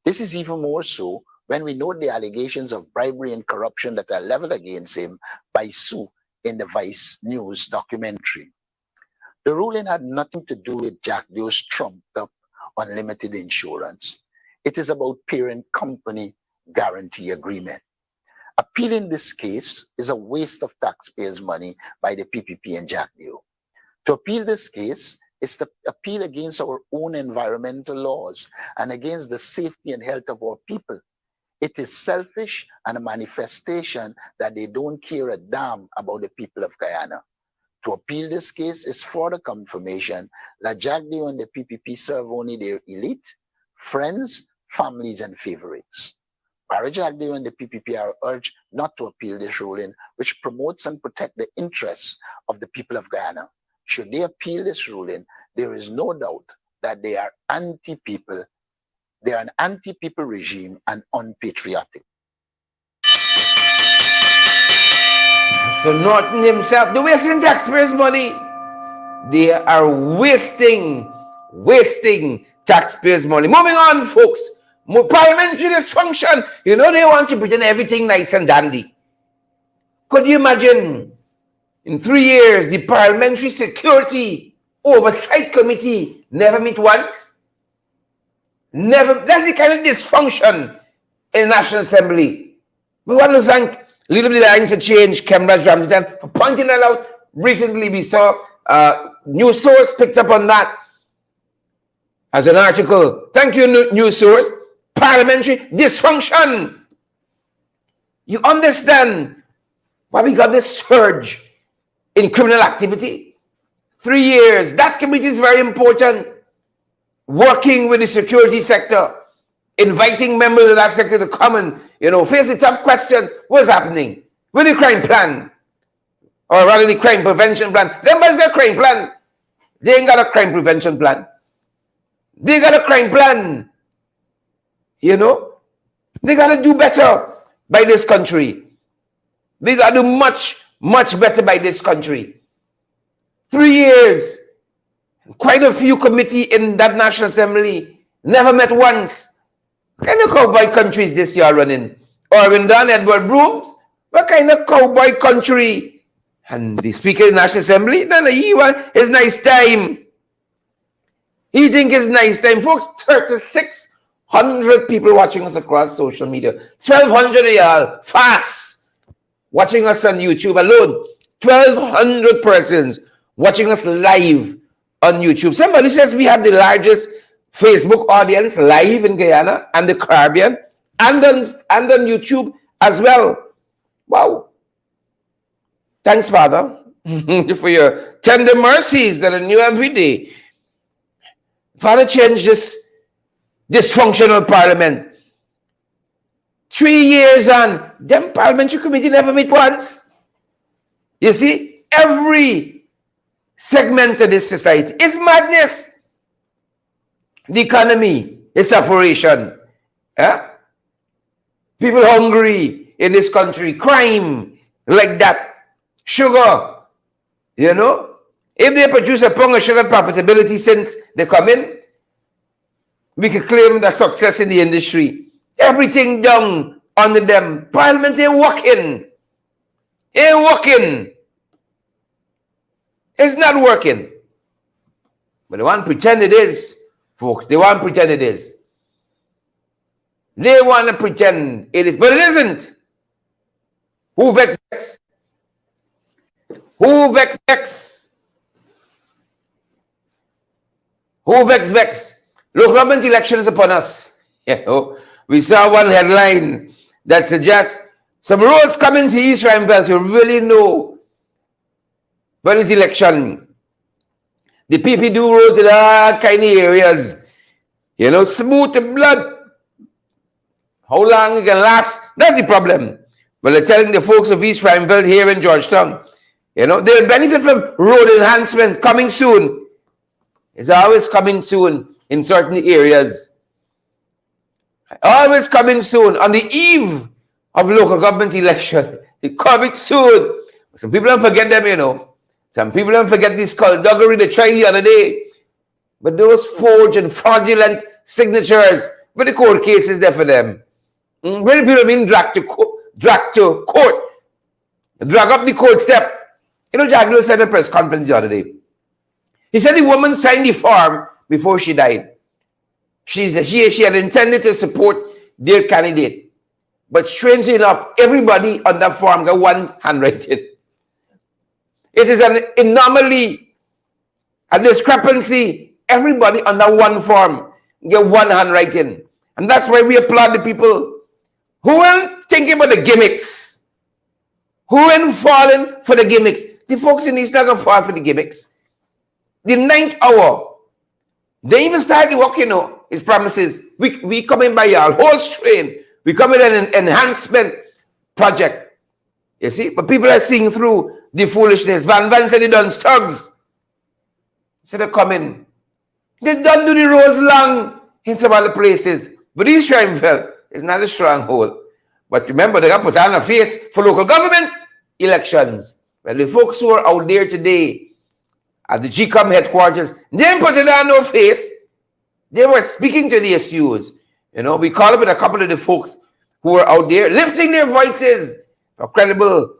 This is even more so when we know the allegations of bribery and corruption that are leveled against him by Sue in the Vice News documentary. The ruling had nothing to do with Jagdeo's trumped up unlimited insurance. It is about parent company guarantee agreement. Appealing this case is a waste of taxpayers' money by the PPP and Jagdeo. To appeal this case is to appeal against our own environmental laws and against the safety and health of our people. It is selfish and a manifestation that they don't care a damn about the people of Guyana. To appeal this case is further confirmation that Jagdeo and the PPP serve only their elite, friends, families, and favorites. Para Jagdeo and the PPP are urged not to appeal this ruling, which promotes and protects the interests of the people of Guyana. Should they appeal this ruling, there is no doubt that they are anti-people. They are an anti-people regime and unpatriotic. Mr. Norton himself, they're wasting taxpayers' money. They are wasting taxpayers' money. Moving on, folks. Parliamentary dysfunction. You know they want to pretend everything nice and dandy. Could you imagine in 3 years the Parliamentary Security Oversight Committee never meet once? Never. That's the kind of dysfunction in the National Assembly. We want to thank Leader of the Alliance for Change, Kemba Jamdatan, for pointing that out. Recently, we saw News Source picked up on that as an article. Thank you, News Source. Parliamentary dysfunction. You understand why we got this surge in criminal activity? 3 years. That committee is very important. Working with the security sector, inviting members of that sector to come and, face the tough questions. What's happening with the crime plan? Or rather the crime prevention plan. Them guys got a crime plan. They ain't got a crime prevention plan. They got a crime plan. They got to do better by this country. They got to do much, much better by this country. 3 years. Quite a few committee in that National Assembly never met once. What kind of cowboy country is this you're running? Orwin Dunn, Edward Brooms? What kind of cowboy country? And the Speaker of the National Assembly, he want his nice time. He think it's nice time. Folks, 3,600 people watching us across social media. 1,200 of y'all fast watching us on YouTube alone. 1,200 persons watching us live on YouTube. Somebody says we have the largest Facebook audience live in Guyana and the Caribbean and on YouTube as well. Wow. Thanks, Father, for your tender mercies that are new every day. Father, change this dysfunctional parliament. 3 years on, them parliamentary committee never meet once. You see, every segment of this society is madness. The economy is suffocation. People hungry in this country. Crime, like that. Sugar, you know, if they produce a pound of sugar profitability since they come in, we can claim the success in the industry. Everything done under them. Parliament ain't working. Ain't working. It's not working. But they want to pretend it is, folks. They want to pretend it is. They want to pretend it is, but it isn't. Who vex? Who vex? Who vex? Local government elections upon us. You know, we saw one headline that suggests some roads coming to East Rhine Belt. You really know when it's election. The PP do roads in all kind of areas. You know, smooth the blood. How long it can last? That's the problem. Well, they're telling the folks of East Rhine Belt here in Georgetown, you know, they'll benefit from road enhancement coming soon. It's always coming soon in certain areas. Always coming soon on the eve of local government election. It's coming soon. Some people don't forget them, you know. Some people don't forget this skullduggery they tried the other day. But those forged and fraudulent signatures, but the court cases there for them. Many people have been dragged to court, drag up the court step. You know, Jagdeo said in a press conference the other day. He said the woman signed the form before she died. She had intended to support their candidate. But strangely enough, everybody on that form got one handwriting. It is an anomaly, a discrepancy. Everybody on that one form get one handwriting. And that's why we applaud the people who ain't thinking about the gimmicks, who ain't falling for the gimmicks. The folks in East not going to fall for the gimmicks. The 9th hour, they even started work, you know, his promises. We coming by y'all, whole strain. We come in an enhancement project. You see? But people are seeing through the foolishness. Van said he done thugs. Instead of coming. They don't do the roads long in some other places. But East Rheinfeld is not a stronghold. But remember, they got put on a face for local government elections. Well, the folks who are out there today at the GCOM headquarters, they didn't put it on no face. They were speaking to the issues. You know, we called up with a couple of the folks who were out there lifting their voices for credible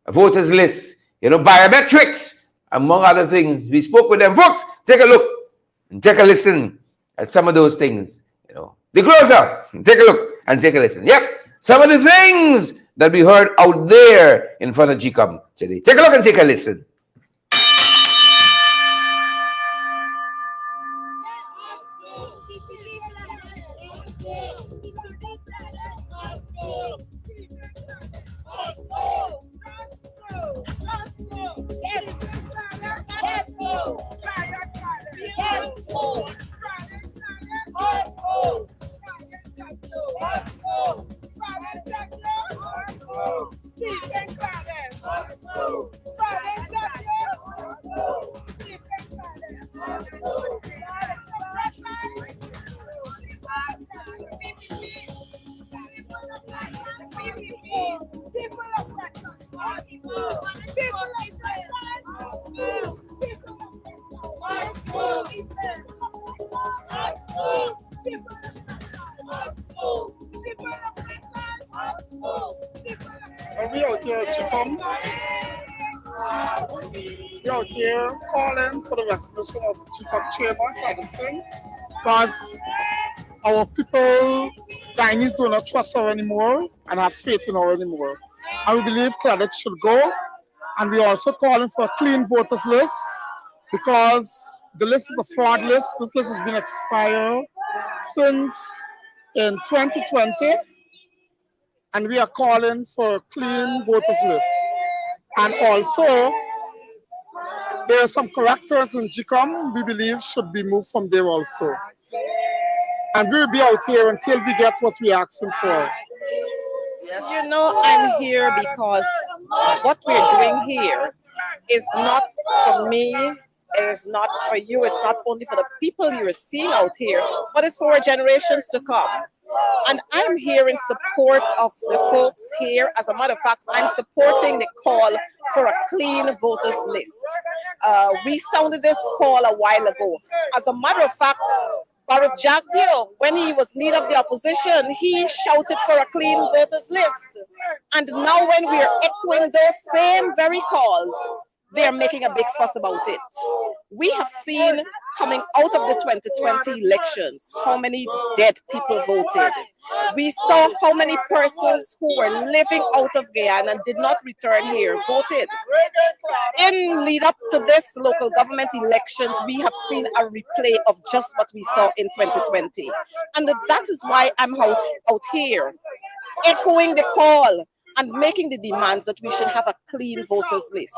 voters lists, you know, biometrics, among other things. We spoke with them. Folks, take a look and take a listen at some of those things. You know, the closer, take a look and take a listen. Yep, some of the things that we heard out there in front of GCOM today. Take a look and take a listen. We out here, Chicom. We out here calling for the resolution of Chicom chairman, Father Singh, because our people, Guyanese, do not trust her anymore and have faith in her anymore. And we believe Claudette should go. And we are also calling for a clean voters list because the list is a fraud list. This list has been expired since in 2020. And we are calling for a clean voters list. And also, there are some characters in GCOM we believe should be moved from there also. And we will be out here until we get what we're asking for. You know, I'm here because what we're doing here is not for me, it is not for you, it's not only for the people you're seeing out here, but it's for generations to come. And I'm here in support of the folks here. As a matter of fact, I'm supporting the call for a clean voters list. We sounded this call a while ago. As a matter of fact, Jagdeo, when he was leader of the opposition, he shouted for a clean voters list. And now when we are echoing those same very calls, they are making a big fuss about it. We have seen coming out of the 2020 elections how many dead people voted. We saw how many persons who were living out of Guyana and did not return here voted. In lead up to this local government elections, we have seen a replay of just what we saw in 2020. And that is why I'm out here, echoing the call and making the demands that we should have a clean voters list.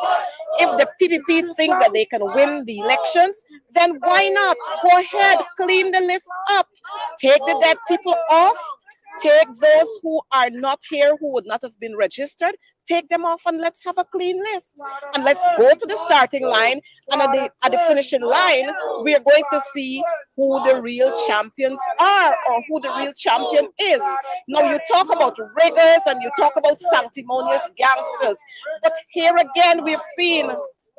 If the PPP think that they can win the elections, then why not? Go ahead, clean the list up. Take the dead people off. Take those who are not here, who would not have been registered, take them off and let's have a clean list. And let's go to the starting line. And at the finishing line, we are going to see who the real champions are or who the real champion is. Now you talk about riggers and you talk about sanctimonious gangsters. But here again, we've seen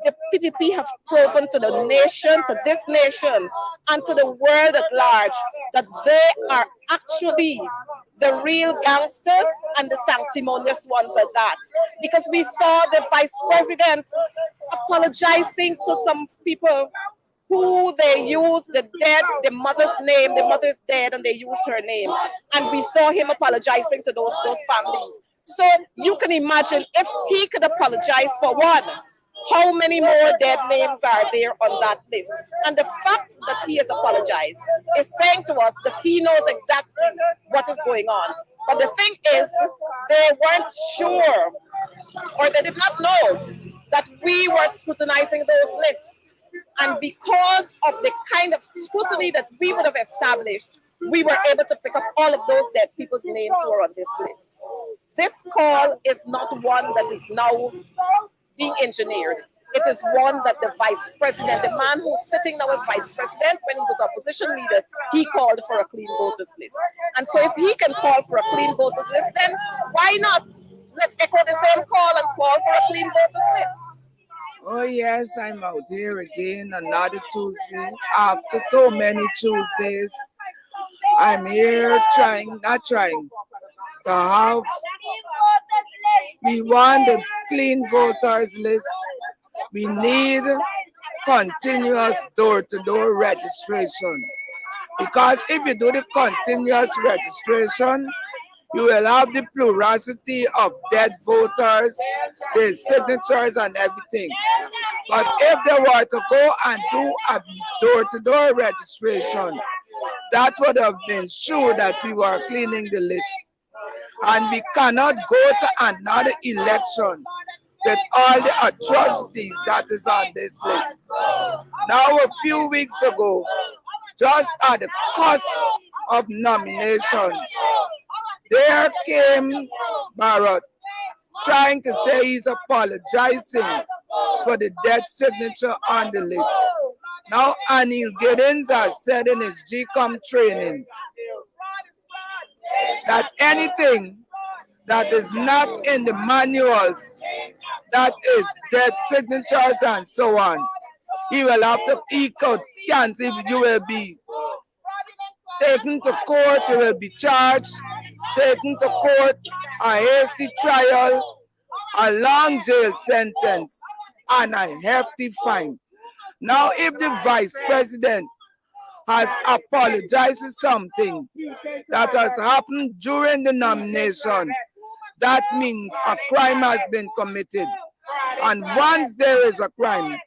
the PPP have proven to the nation, to this nation, and to the world at large that they are actually the real gangsters and the sanctimonious ones at that. Because we saw the vice president apologizing to some people who they used the dead, the mother's name, the mother's dead, and they used her name. And we saw him apologizing to those families. So you can imagine if he could apologize for one, how many more dead names are there on that list? And the fact that he has apologized is saying to us that he knows exactly what is going on. But the thing is, they weren't sure, or they did not know that we were scrutinizing those lists. And because of the kind of scrutiny that we would have established, we were able to pick up all of those dead people's names who are on this list. This call is not one that is now being engineered. It is one that the vice president, the man who's sitting now as vice president, when he was opposition leader, he called for a clean voters list. And so if he can call for a clean voters list, then why not? Let's echo the same call and call for a clean voters list. Oh yes, I'm out here again, another Tuesday. After so many Tuesdays, I'm here not trying to have, we want the clean voters list. We need continuous door-to-door registration. Because if you do the continuous registration, you will have the plurality of dead voters, the signatures and everything. But if they were to go and do a door-to-door registration, that would have been sure that we were cleaning the list. And we cannot go to another election with all the atrocities that is on this list. Now, a few weeks ago, just at the cusp of nomination, there came Barrett trying to say he's apologizing for the death signature on the list. Now, Anil Giddens has said in his GCOM training that anything that is not in the manuals, that is death signatures and so on, he will have to eke out. You will be taken to court, you will be charged, taken to court, a hasty trial, a long jail sentence, and a hefty fine. Now, if the vice president has apologized for something that has happened during the nomination, that means a crime has been committed. And once there is a crime,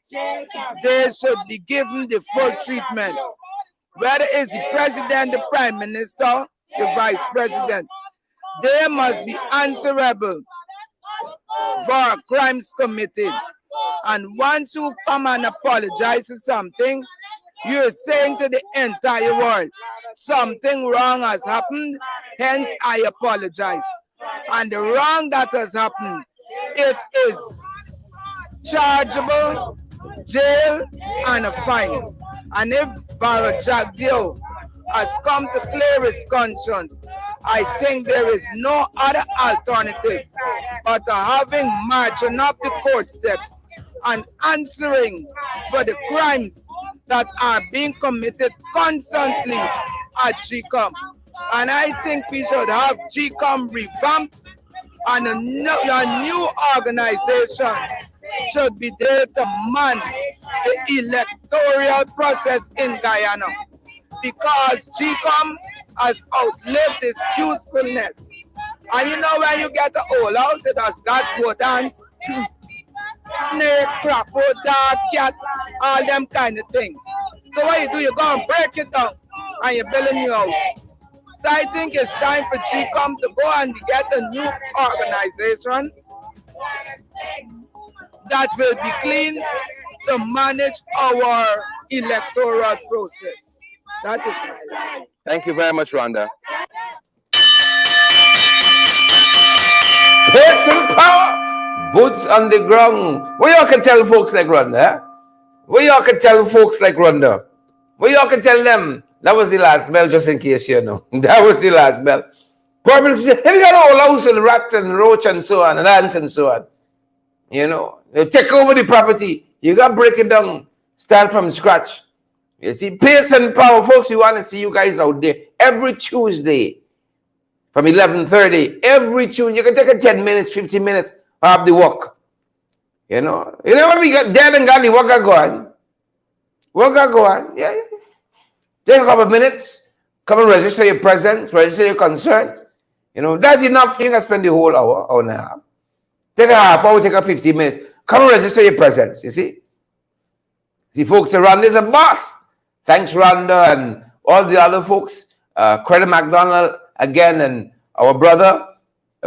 they should be given the full treatment. Whether it's the president, the prime minister, the vice president, they must be answerable for crimes committed. And once you come and apologize for something, you're saying to the entire world, something wrong has happened, hence I apologize. And the wrong that has happened, it is chargeable, jail, and a fine. And if Jagdeo has come to clear his conscience I think there is no other alternative but having marching up the court steps and answering for the crimes that are being committed constantly at GCOM. And I think we should have GCOM revamped, and a new organization should be there to man the electoral process in Guyana, because GCOM has outlived its usefulness. And you know, when you get the old house, it has got goat dance, snake, crapo, dog, cat, all them kind of things. So what you do, you go and break it down and you build a new house. So I think it's time for GCOM to go and get a new organization that will be clean to manage our electoral process. That is my line. Thank you very much, Rhonda. Pace and power, boots on the ground. What y'all can tell folks like Rhonda? What y'all can tell folks like Rhonda? What y'all can tell them? That was the last bell, just in case you know. That was the last bell. Probably say, have you got a whole house with rats and roach and so on, and ants and so on? You know, they take over the property. You got to break it down, start from scratch. You see, pace and power, folks. We want to see you guys out there every Tuesday from 11:30. Every Tuesday, you can take a 10 minutes, 15 minutes of the walk. You know when we get dead and got the walk go on. Walk go on, yeah. Take a couple of minutes, come and register your presence, register your concerns. You know, that's enough. You can spend the whole hour and a half. Take a half hour, take a 15 minutes. Come and register your presence, you see? See, folks, Rhonda is a boss. Thanks, Rhonda, and all the other folks. Credit McDonald, again, and our brother,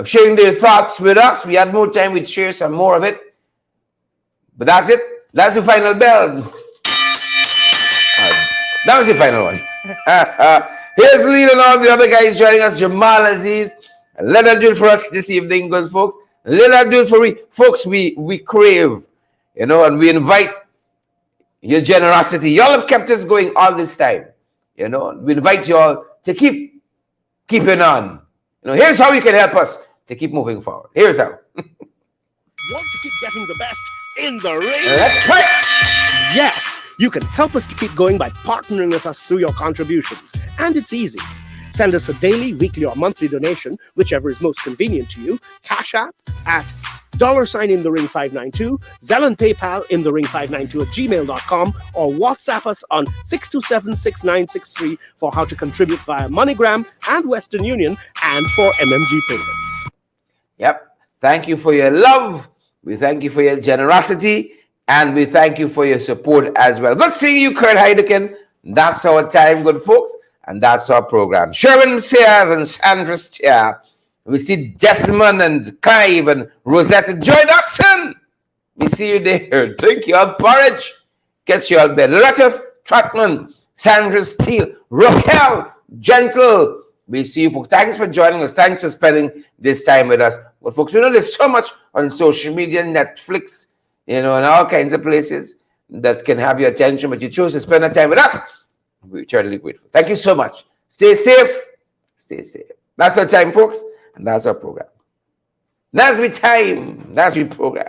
sharing their thoughts with us. We had more time, we'd share some more of it. But that's it. That's the final bell. That was the final one. Here's Lee and all the other guys joining us. Jamal Aziz. Let us do it for us this evening, good folks. Let us do it for folks. We crave, you know, and we invite your generosity. Y'all have kept us going all this time. You know, we invite y'all to keeping on. You know, here's how you can help us to keep moving forward. Here's how. Want to keep getting the best in the ring? That's right. Yes, you can help us to keep going by partnering with us through your contributions. And it's easy. Send us a daily, weekly, or monthly donation, whichever is most convenient to you. Cash App at $in-the-ring592, Zelle and PayPal in-the-ring592@gmail.com, or WhatsApp us on 627-6963 for how to contribute via MoneyGram and Western Union and for MMG payments. Yep. Thank you for your love. We thank you for your generosity. And we thank you for your support as well. Good seeing you, Kurt Heidekin. That's our time, good folks. And that's our program. Sherwin Sears and Sandra Steer. We see Desmond and Clive and Rosetta Joy Dodson. We see you there. Drink your porridge. Get your bed. Loretta Trotman, Sandra Steele, Raquel Gentle. We see you folks. Thanks for joining us. Thanks for spending this time with us. But folks, we know there's so much on social media, Netflix, you know, and all kinds of places that can have your attention, but you choose to spend that time with us. We're eternally grateful. Thank you so much. Stay safe. Stay safe. That's our time, folks, and that's our program. That's my time. That's my program.